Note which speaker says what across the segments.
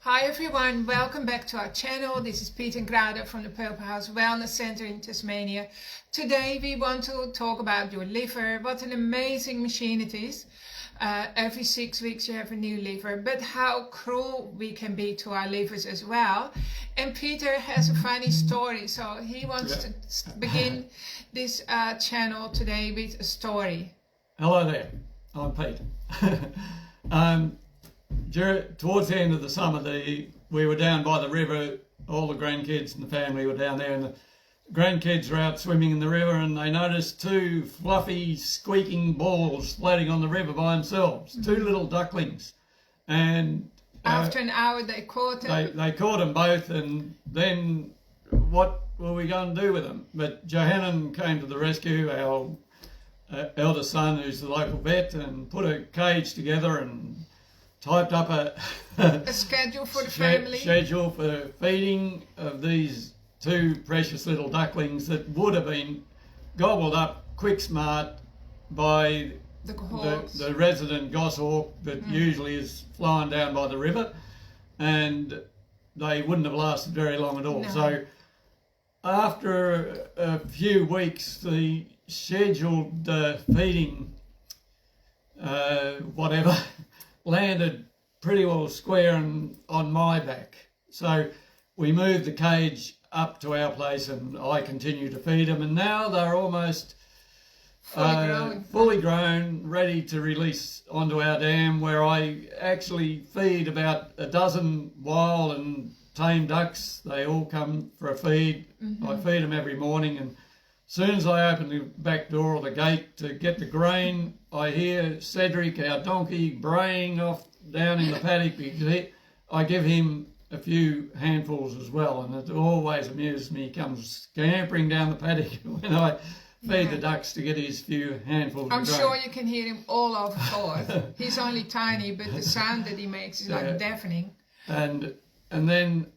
Speaker 1: Hi everyone, welcome back to our channel. This is Piet and Grada from the Purple House Wellness Center in Tasmania. Today we want to talk about your liver. What an amazing machine it is. Every 6 weeks you have a new liver, but how cruel we can be to our livers as well. And Peter has a funny story, so he wants to begin this channel today with a story.
Speaker 2: Hello there, I'm Pete. Towards the end of the summer, we were down by the river. All the grandkids and the family were down there, and the grandkids were out swimming in the river, and they noticed two fluffy, squeaking balls floating on the river by themselves. Two little ducklings. And
Speaker 1: after an hour, they caught them.
Speaker 2: They caught them both, and then what were we going to do with them? But Johannan came to the rescue, our eldest son, who's the local vet, and put a cage together and typed up a
Speaker 1: schedule for the family.
Speaker 2: Schedule for feeding of these two precious little ducklings that would have been gobbled up quick smart by the resident goshawk that usually is flying down by the river, and they wouldn't have lasted very long at all. No. So after a few weeks, the scheduled feeding landed pretty well square on my back. So we moved the cage up to our place, and I continue to feed them, and now they're almost fully grown, ready to release onto our dam, where I actually feed about a dozen wild and tame ducks. They all come for a feed. I feed them every morning, and as soon as I open the back door or the gate to get the grain, I hear Cedric, our donkey, braying off down in the paddock, because I give him a few handfuls as well, and it always amuses me. He comes scampering down the paddock when I feed the ducks to get his few handfuls
Speaker 1: I'm
Speaker 2: of grain.
Speaker 1: sure you can hear him all over forth. He's only tiny, but the sound that he makes is like deafening.
Speaker 2: And then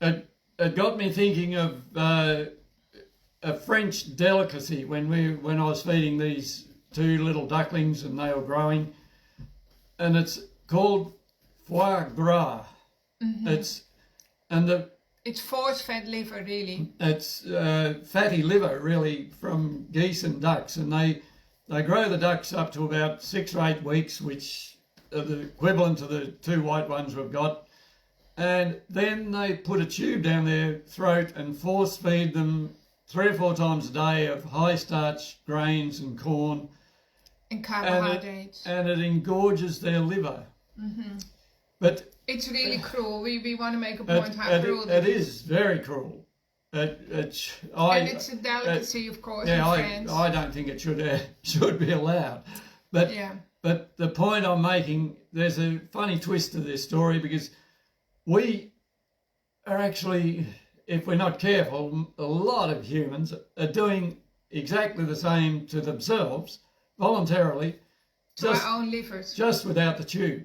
Speaker 2: it got me thinking of a French delicacy when I was feeding these two little ducklings and they were growing, and it's called foie gras. It's
Speaker 1: force-fed liver, really.
Speaker 2: It's fatty liver, really, from geese and ducks, and they grow the ducks up to about 6 or 8 weeks, which are the equivalent to the 2 white ones we've got. And then they put a tube down their throat and force feed them 3 or 4 times a day of high starch grains and corn
Speaker 1: and carbohydrates,
Speaker 2: and it engorges their liver. But
Speaker 1: it's really cruel. We want to make a point how cruel
Speaker 2: it is. Very cruel. And it's a
Speaker 1: delicacy, of course.
Speaker 2: Yeah, I don't think it should be allowed. But the point I'm making, there's a funny twist to this story, because we are actually, if we're not careful, a lot of humans are doing exactly the same to themselves voluntarily,
Speaker 1: to our own livers,
Speaker 2: just without the tube.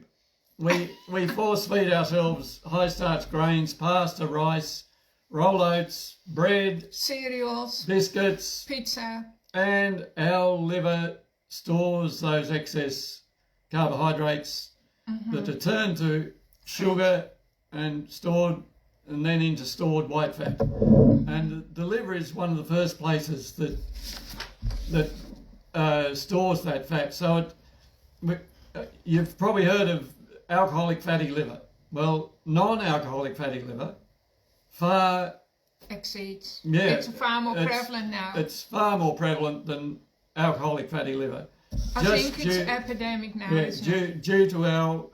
Speaker 2: We force feed ourselves high starch grains, pasta, rice, roll oats, bread,
Speaker 1: cereals,
Speaker 2: biscuits,
Speaker 1: pizza,
Speaker 2: and our liver stores those excess carbohydrates that are turned to sugar and then into stored white fat. And the liver is one of the first places that stores that fat. So you've probably heard of alcoholic fatty liver. Well, non-alcoholic fatty liver far
Speaker 1: exceeds. It's far more prevalent now.
Speaker 2: It's far more prevalent than alcoholic fatty liver.
Speaker 1: I think it's epidemic now. Yeah,
Speaker 2: due to our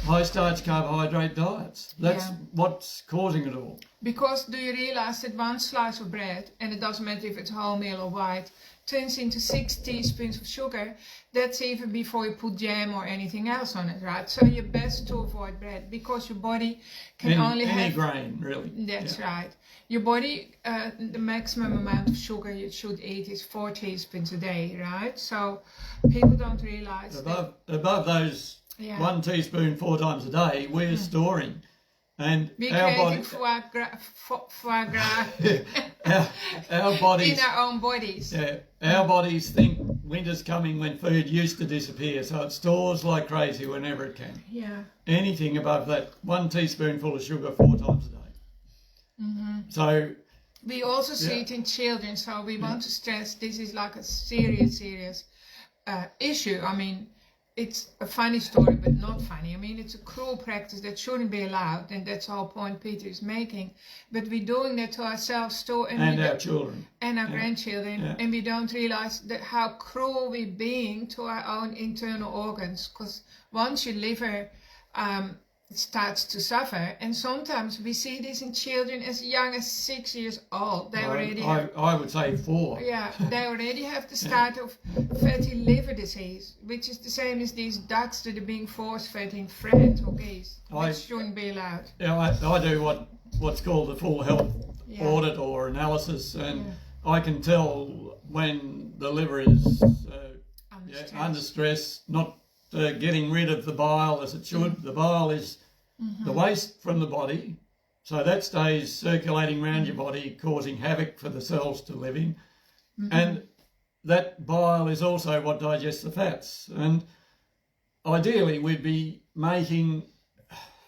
Speaker 2: high starch carbohydrate diets. That's what's causing it all.
Speaker 1: Because do you realize that 1 slice of bread, and it doesn't matter if it's wholemeal or white, turns into 6 teaspoons of sugar? That's even before you put jam or anything else on it, right? So you're best to avoid bread, because your body can only have
Speaker 2: any grain, really.
Speaker 1: That's right. Your body, the maximum amount of sugar you should eat is 4 teaspoons a day, right? So people don't realize
Speaker 2: above those 1 teaspoon 4 times a day, we're storing And
Speaker 1: we
Speaker 2: our
Speaker 1: created
Speaker 2: body,
Speaker 1: foie gras
Speaker 2: our bodies,
Speaker 1: in our own bodies.
Speaker 2: yeah, our bodies think winter's coming when food used to disappear, so it stores like crazy whenever it can.
Speaker 1: Yeah.
Speaker 2: Anything above that 1 teaspoonful of sugar 4 times a day.
Speaker 1: Mm-hmm.
Speaker 2: So
Speaker 1: we also see it in children, so we want to stress this is like a serious issue. I mean, it's a funny story, but not funny. I mean, it's a cruel practice that shouldn't be allowed, and that's the whole point Peter is making. But we're doing that to ourselves too,
Speaker 2: and our children.
Speaker 1: And our grandchildren, and we don't realize that how cruel we're being to our own internal organs. Because once your liver starts to suffer, and sometimes we see this in children as young as 6 years old. They already
Speaker 2: I would say 4.
Speaker 1: Yeah, they already have the start of fatty liver disease, which is the same as these ducks that are being force-fed in France or geese, which shouldn't be allowed.
Speaker 2: Yeah, I do what's called a full health audit or analysis, and I can tell when the liver is under stress, not getting rid of the bile as it should. The bile is the waste from the body, so that stays circulating around your body, causing havoc for the cells to live in. And that bile is also what digests the fats. And ideally, we'd be making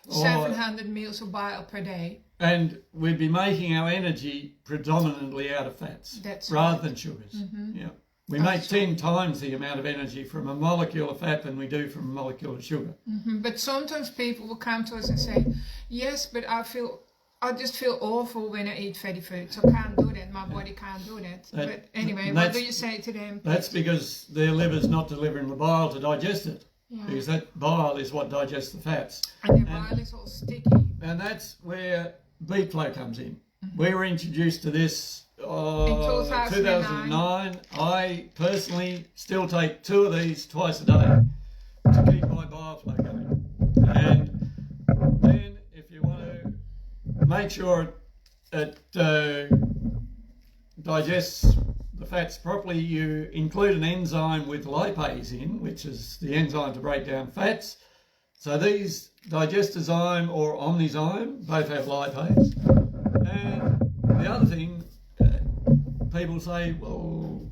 Speaker 1: 700 meals of bile per day.
Speaker 2: And we'd be making our energy predominantly out of fats rather than sugars. Yeah. We make 10 times the amount of energy from a molecule of fat than we do from a molecule of sugar.
Speaker 1: But sometimes people will come to us and say, yes, but I just feel awful when I eat fatty foods. I can't do that. My body can't do that. But anyway, what do you say to them?
Speaker 2: That's because their liver's not delivering the bile to digest it. Yeah. Because that bile is what digests the fats.
Speaker 1: And the bile is all sticky.
Speaker 2: And that's where beet flow comes in. We were introduced to this in 2009. I personally still take 2 of these twice a day to keep my bile flow going. And then if you want to make sure it digests the fats properly, you include an enzyme with lipase in, which is the enzyme to break down fats. So these digestazyme or omnizyme both have lipase. And the other thing, people say, well,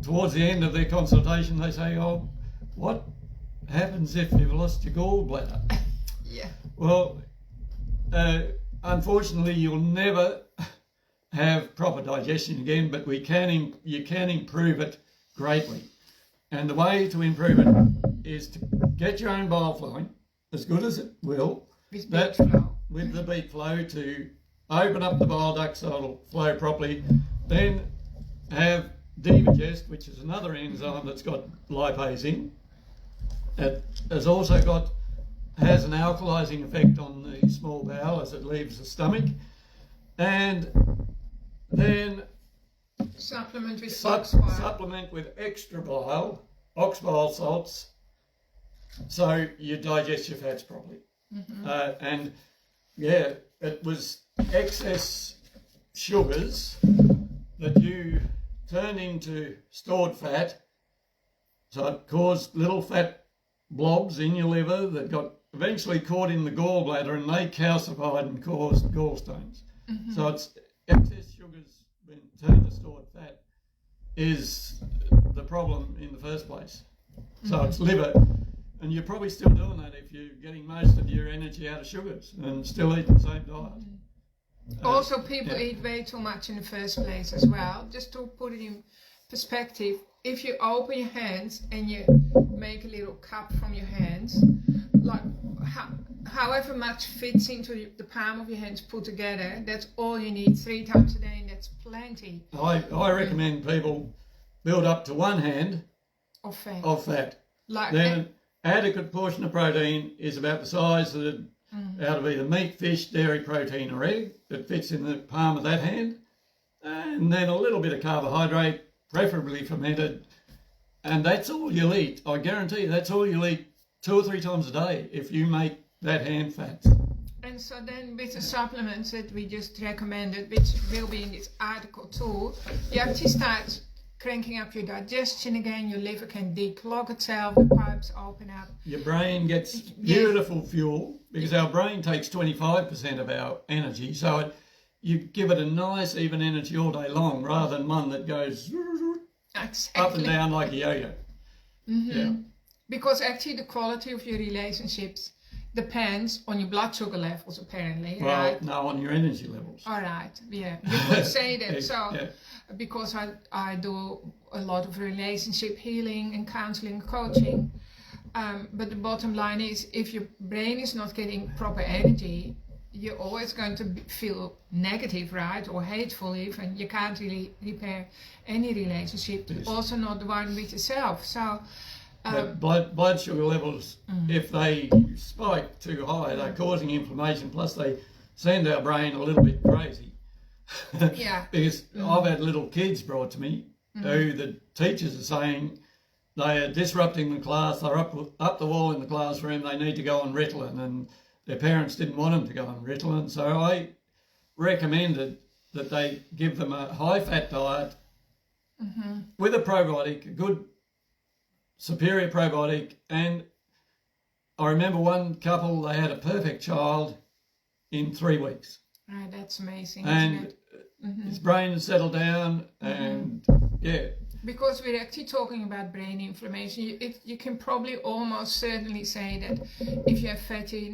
Speaker 2: towards the end of their consultation, they say, oh, what happens if you've lost your gallbladder?
Speaker 1: Yeah.
Speaker 2: Well, unfortunately, you'll never have proper digestion again, but you can improve it greatly. And the way to improve it is to get your own bile flowing, as good as it will, with the beet flow to open up the bile duct so it'll flow properly. Then have digest, which is another enzyme that's got lipase in. It has also has an alkalizing effect on the small bowel as it leaves the stomach. And then
Speaker 1: supplement with
Speaker 2: supplement with extra bile, ox bile salts, so you digest your fats properly. And yeah, it was excess sugars that you turned into stored fat, so it caused little fat blobs in your liver that got eventually caught in the gallbladder, and they calcified and caused gallstones. So it's excess sugars when turned to stored fat is the problem in the first place. So it's liver, and you're probably still doing that if you're getting most of your energy out of sugars and still eating the same diet.
Speaker 1: Also, people eat way too much in the first place as well. Just to put it in perspective, if you open your hands and you make a little cup from your hands, like however much fits into the palm of your hands put together, that's all you need 3 times a day, and that's plenty.
Speaker 2: I recommend people build up to 1 hand
Speaker 1: of
Speaker 2: fat. Then an adequate portion of protein is about the size of out of either meat, fish, dairy, protein or egg that fits in the palm of that hand. And then a little bit of carbohydrate, preferably fermented. And that's all you'll eat. I guarantee you that's all you'll eat 2 or 3 times a day if you make that hand fat.
Speaker 1: And so then with the supplements that we just recommended, which will be in this article too, you actually start cranking up your digestion again, your liver can declog itself, the pipes open up.
Speaker 2: Your brain gets beautiful fuel. because our brain takes 25% of our energy. So you give it a nice even energy all day long rather than one that goes up and down like a yo-yo. Yeah.
Speaker 1: Because actually the quality of your relationships depends on your blood sugar levels, apparently, right?
Speaker 2: No, on your energy levels.
Speaker 1: All right, yeah, you could say that. So, because I do a lot of relationship healing and counseling, coaching, but the bottom line is, if your brain is not getting proper energy, you're always going to feel negative, right, or hateful even. You can't really repair any relationship, also not the one with yourself. So.
Speaker 2: Blood sugar levels, if they spike too high, they're causing inflammation, plus they send our brain a little bit crazy.
Speaker 1: Yeah.
Speaker 2: Because I've had little kids brought to me who the teachers are saying they are disrupting the class, they're up the wall in the classroom, they need to go on Ritalin, and their parents didn't want them to go on Ritalin. So I recommended that they give them a high-fat diet with a probiotic, a good superior probiotic, and I remember one couple, they had a perfect child in 3 weeks.
Speaker 1: Right, that's amazing.
Speaker 2: And his brain settled down, and
Speaker 1: because we're actually talking about brain inflammation, you can probably almost certainly say that if you have fatty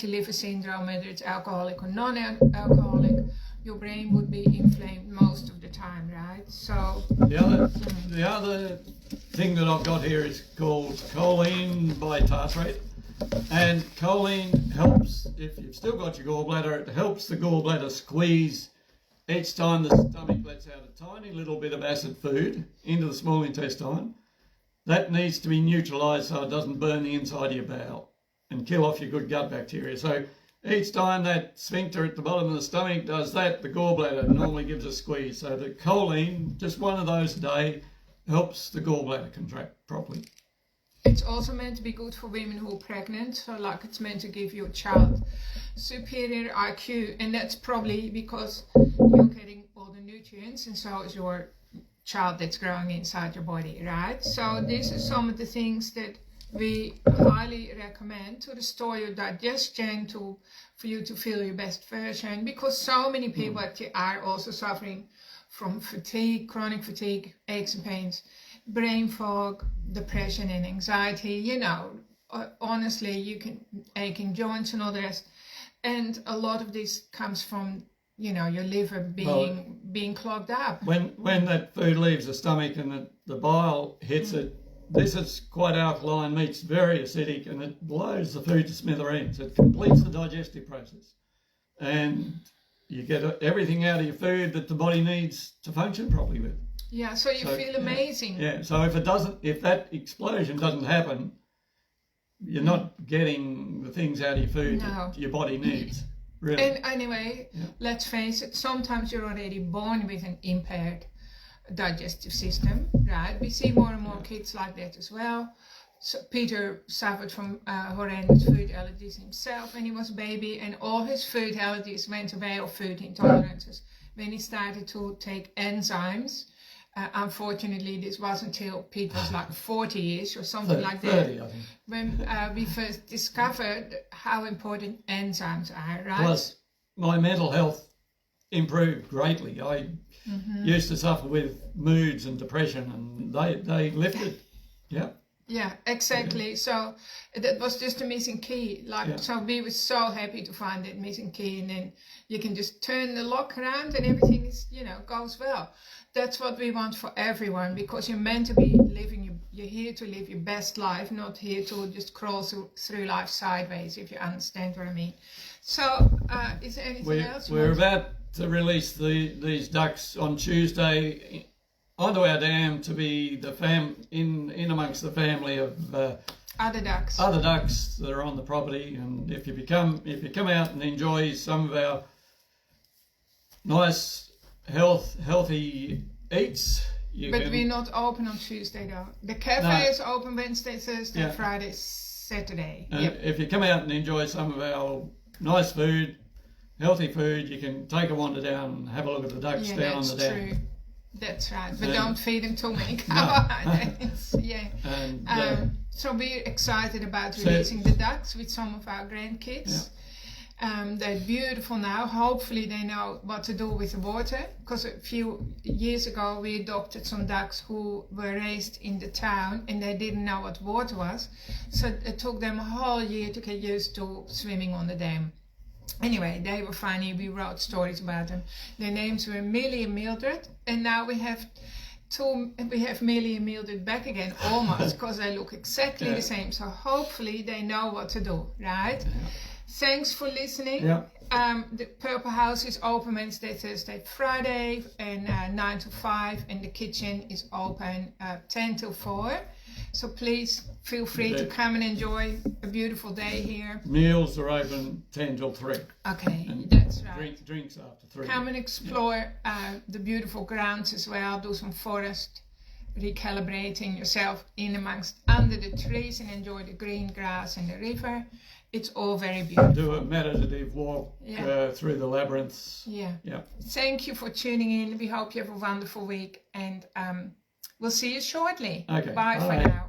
Speaker 1: liver syndrome, whether it's alcoholic or non-alcoholic, your brain would be inflamed most of the time, right? So
Speaker 2: the other thing that I've got here is called choline bitartrate, and choline helps, if you've still got your gallbladder, it helps the gallbladder squeeze each time the stomach lets out a tiny little bit of acid food into the small intestine. That needs to be neutralised so it doesn't burn the inside of your bowel and kill off your good gut bacteria. So each time that sphincter at the bottom of the stomach does that, the gallbladder normally gives a squeeze. So the choline, just one of those a day, helps the gallbladder contract properly.
Speaker 1: It's also meant to be good for women who are pregnant, so like it's meant to give your child superior IQ, and that's probably because you're getting all the nutrients, and so is your child that's growing inside your body, right? So these are some of the things that we highly recommend to restore your digestion, for you to feel your best version, because so many people actually are also suffering from fatigue, chronic fatigue, aches and pains, brain fog, depression and anxiety, you know, honestly, you can aching joints and all the rest. And a lot of this comes from, you know, your liver being clogged up.
Speaker 2: When that food leaves the stomach and the bile hits it, this is quite alkaline meat, it's very acidic, and it blows the food to smithereens. It completes the digestive process. And you get everything out of your food that the body needs to function properly with.
Speaker 1: Yeah, so you feel amazing.
Speaker 2: Yeah, so if that explosion doesn't happen, you're not getting the things out of your food that your body needs. Really.
Speaker 1: And anyway, let's face it, sometimes you're already born with an impaired digestive system, right? We see more and more kids like that as well. So Peter suffered from horrendous food allergies himself when he was a baby, and all his food allergies went away, or food intolerances, when he started to take enzymes. Unfortunately, this wasn't until Pete was like 40-ish or something like that,
Speaker 2: 30, I think.
Speaker 1: when we first discovered how important enzymes are, right?
Speaker 2: Plus, my mental health improved greatly. I used to suffer with moods and depression, and they lifted. Yeah.
Speaker 1: Yeah, exactly. Yeah. So that was just a missing key. So we were so happy to find that missing key, and then you can just turn the lock around and everything is, goes well. That's what we want for everyone, because you're meant to be you're here to live your best life, not here to just crawl through life sideways, if you understand what I mean. So is there anything else?
Speaker 2: We're about to release these ducks on Tuesday onto our dam to be in amongst the family of
Speaker 1: other ducks
Speaker 2: that are on the property. And if you come out and enjoy some of our nice healthy eats,
Speaker 1: we're not open on Tuesday though. The cafe is open Wednesday, Thursday, Friday, Saturday.
Speaker 2: If you come out and enjoy some of our nice food, healthy food, you can take a wander down and have a look at the ducks down on the dam.
Speaker 1: That's right, but don't feed them too many. So we're excited about releasing the ducks with some of our grandkids. They're beautiful now. Hopefully they know what to do with the water, because a few years ago we adopted some ducks who were raised in the town and they didn't know what water was. So it took them a whole year to get used to swimming on the dam. Anyway, they were funny. We wrote stories about them. Their names were Millie and Mildred, and now we have Millie and Mildred back again, almost, because they look exactly the same. So hopefully they know what to do, right? Thanks for listening. The Purple House is open Wednesday, Thursday, Friday, and 9 to 5, and the kitchen is open 10 to 4. So please feel free to come and enjoy a beautiful day here.
Speaker 2: Meals are open 10 till 3.
Speaker 1: Okay, and that's right.
Speaker 2: Drinks after 3.
Speaker 1: Come and explore the beautiful grounds as well. Do some forest recalibrating yourself under the trees and enjoy the green grass and the river. It's all very beautiful.
Speaker 2: Do a meditative walk through the labyrinths.
Speaker 1: Thank you for tuning in. We hope you have a wonderful week, and we'll see you shortly.
Speaker 2: Okay.
Speaker 1: Bye for now.